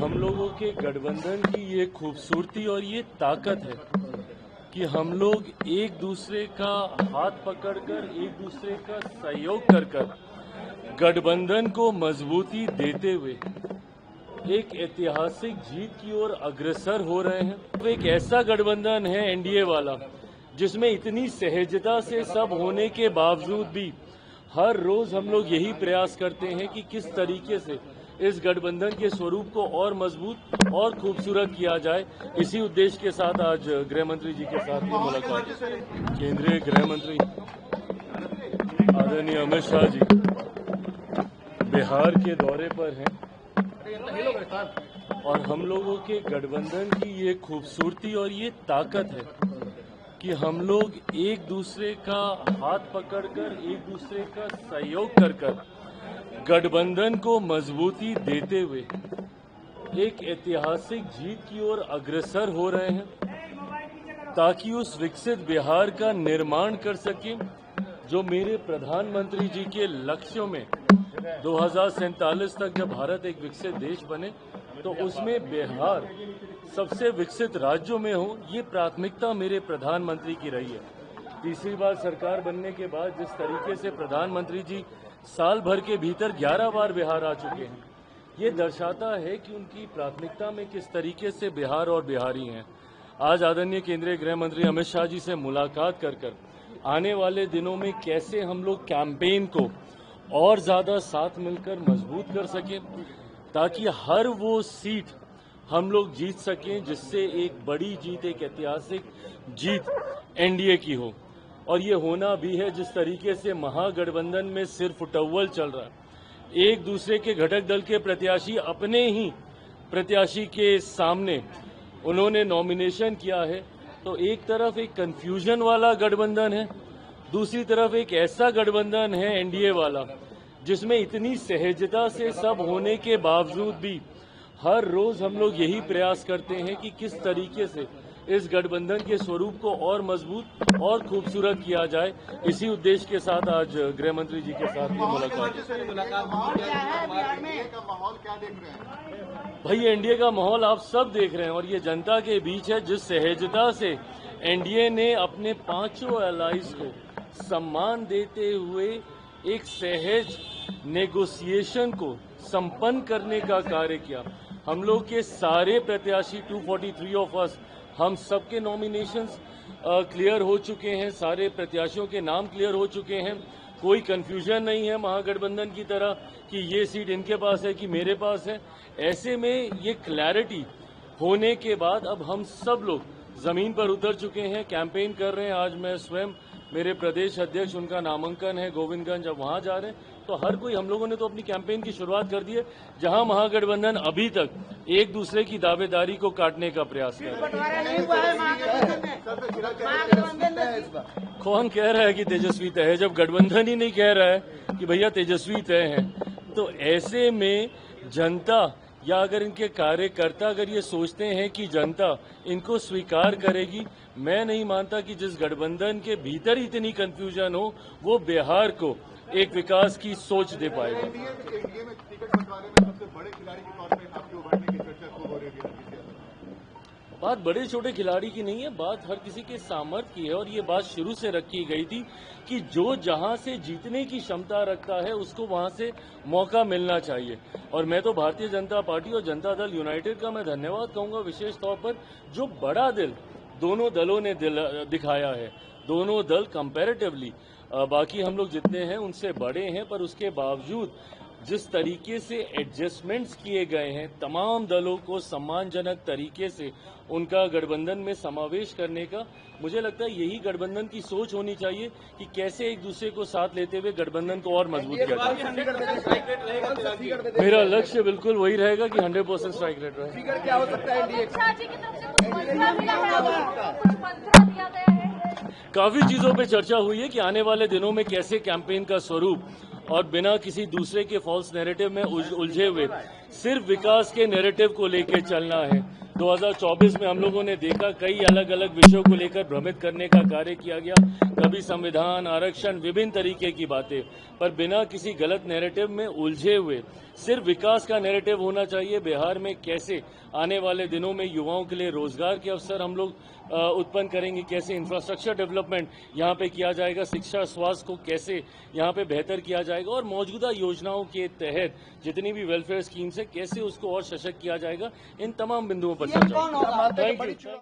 हम लोगों के गठबंधन की ये खूबसूरती और ये ताकत है कि हम लोग एक दूसरे का हाथ पकड़कर, एक दूसरे का सहयोग कर गठबंधन को मजबूती देते हुए एक ऐतिहासिक जीत की ओर अग्रसर हो रहे हैं। तो एक ऐसा गठबंधन है एनडीए वाला जिसमें इतनी सहजता से सब होने के बावजूद भी हर रोज हम लोग यही प्रयास करते हैं कि किस तरीके से इस गठबंधन के स्वरूप को और मजबूत और खूबसूरत किया जाए। इसी उद्देश्य के साथ आज गृह मंत्री जी के साथ ये मुलाकात। केंद्रीय गृह मंत्री आदरणीय अमित शाह जी बिहार के दौरे पर हैं और हम लोगों के गठबंधन की ये खूबसूरती और ये ताकत है कि हम लोग एक दूसरे का हाथ पकड़कर, एक दूसरे का सहयोग कर गठबंधन को मजबूती देते हुए एक ऐतिहासिक जीत की ओर अग्रसर हो रहे हैं ताकि उस विकसित बिहार का निर्माण कर सकें जो मेरे प्रधानमंत्री जी के लक्ष्यों में 2047 तक जब भारत एक विकसित देश बने तो उसमें बिहार सबसे विकसित राज्यों में हो, ये प्राथमिकता मेरे प्रधानमंत्री की रही है। तीसरी बार सरकार बनने के बाद जिस तरीके से प्रधानमंत्री जी साल भर के भीतर 11 बार बिहार आ चुके हैं, ये दर्शाता है कि उनकी प्राथमिकता में किस तरीके से बिहार और बिहारी हैं। आज आदरणीय केंद्रीय गृह मंत्री अमित शाह जी से मुलाकात कर आने वाले दिनों में कैसे हम लोग कैंपेन को और ज्यादा साथ मिलकर मजबूत कर सकें ताकि हर वो सीट हम लोग जीत सकें जिससे एक बड़ी जीत, एक ऐतिहासिक जीत एनडीए की हो। और ये होना भी है जिस तरीके से महागठबंधन में सिर्फ फुटअव्वल चल रहा है। एक दूसरे के घटक दल के प्रत्याशी अपने ही प्रत्याशी के सामने उन्होंने नॉमिनेशन किया है, तो एक तरफ एक कंफ्यूजन वाला गठबंधन है, दूसरी तरफ एक ऐसा गठबंधन है एनडीए वाला जिसमें इतनी सहजता से सब होने के बावजूद भी हर रोज हम लोग यही प्रयास करते हैं कि किस तरीके से इस गठबंधन के स्वरूप को और मजबूत और खूबसूरत किया जाए। इसी उद्देश्य के साथ आज गृह मंत्री जी के साथ ये मुलाकात। भाई एनडीए का माहौल आप सब देख रहे हैं और ये जनता के बीच है। जिस सहजता से एनडीए ने अपने पांचों एलाइज को सम्मान देते हुए एक सहज नेगोशिएशन को संपन्न करने का कार्य किया। हम लोग के सारे प्रत्याशी 243 ऑफ अस, हम सबके नॉमिनेशंस क्लियर हो चुके हैं, सारे प्रत्याशियों के नाम क्लियर हो चुके हैं। कोई कंफ्यूजन नहीं है महागठबंधन की तरह कि ये सीट इनके पास है कि मेरे पास है। ऐसे में ये क्लैरिटी होने के बाद अब हम सब लोग जमीन पर उतर चुके हैं, कैंपेन कर रहे हैं। आज मैं स्वयं, मेरे प्रदेश अध्यक्ष, उनका नामांकन है गोविंदगंज, अब वहां जा रहे हैं। तो हर कोई, हम लोगों ने तो अपनी कैंपेन की शुरुआत कर दी है। जहां महागठबंधन अभी तक एक दूसरे की दावेदारी को काटने का प्रयास कर रहा है। कौन कह रहा है कि तेजस्वी तय है, जब गठबंधन ही नहीं कह रहा है कि भैया तेजस्वी तय है। तो ऐसे में जनता या अगर इनके कार्यकर्ता अगर ये सोचते हैं कि जनता इनको स्वीकार करेगी, मैं नहीं मानता कि जिस गठबंधन के भीतर इतनी कंफ्यूजन हो वो बिहार को एक विकास की सोच दे पाएगा। बात बड़े छोटे खिलाड़ी की नहीं है, बात हर किसी के सामर्थ्य की है। और ये बात शुरू से रखी गई थी कि जो जहां से जीतने की क्षमता रखता है उसको वहां से मौका मिलना चाहिए। और मैं तो भारतीय जनता पार्टी और जनता दल यूनाइटेड का मैं धन्यवाद कहूंगा विशेष तौर पर, जो बड़ा दिल दोनों दलों ने दिखाया है। दोनों दल कंपैरेटिवली बाकी हम लोग जितने हैं उनसे बड़े हैं, पर उसके बावजूद जिस तरीके से एडजस्टमेंट्स किए गए हैं, तमाम दलों को सम्मानजनक तरीके से उनका गठबंधन में समावेश करने का, मुझे लगता है यही गठबंधन की सोच होनी चाहिए कि कैसे एक दूसरे को साथ लेते हुए गठबंधन को और मजबूत किया जाए। मेरा लक्ष्य बिल्कुल वही रहेगा कि 100% स्ट्राइक रेट रहे। क्या हो सकता है? काफी चीजों पे चर्चा हुई है कि आने वाले दिनों में कैसे कैंपेन का स्वरूप और बिना किसी दूसरे के फॉल्स नैरेटिव में उलझे हुए सिर्फ विकास के नैरेटिव को लेकर चलना है। 2024 में हम लोगों ने देखा कई अलग अलग विषयों को लेकर भ्रमित करने का कार्य किया गया, कभी संविधान, आरक्षण, विभिन्न तरीके की बातें, पर बिना किसी गलत नैरेटिव में उलझे हुए सिर्फ विकास का नैरेटिव होना चाहिए। बिहार में कैसे आने वाले दिनों में युवाओं के लिए रोजगार के अवसर हम लोग उत्पन्न करेंगे, कैसे इंफ्रास्ट्रक्चर डेवलपमेंट यहाँ पे किया जाएगा, शिक्षा स्वास्थ्य को कैसे यहाँ पे बेहतर किया जाएगा और मौजूदा योजनाओं के तहत जितनी भी वेलफेयर स्कीम्स है कैसे उसको और सशक्त किया जाएगा, इन तमाम बिंदुओं पर चर्चा। Thank you.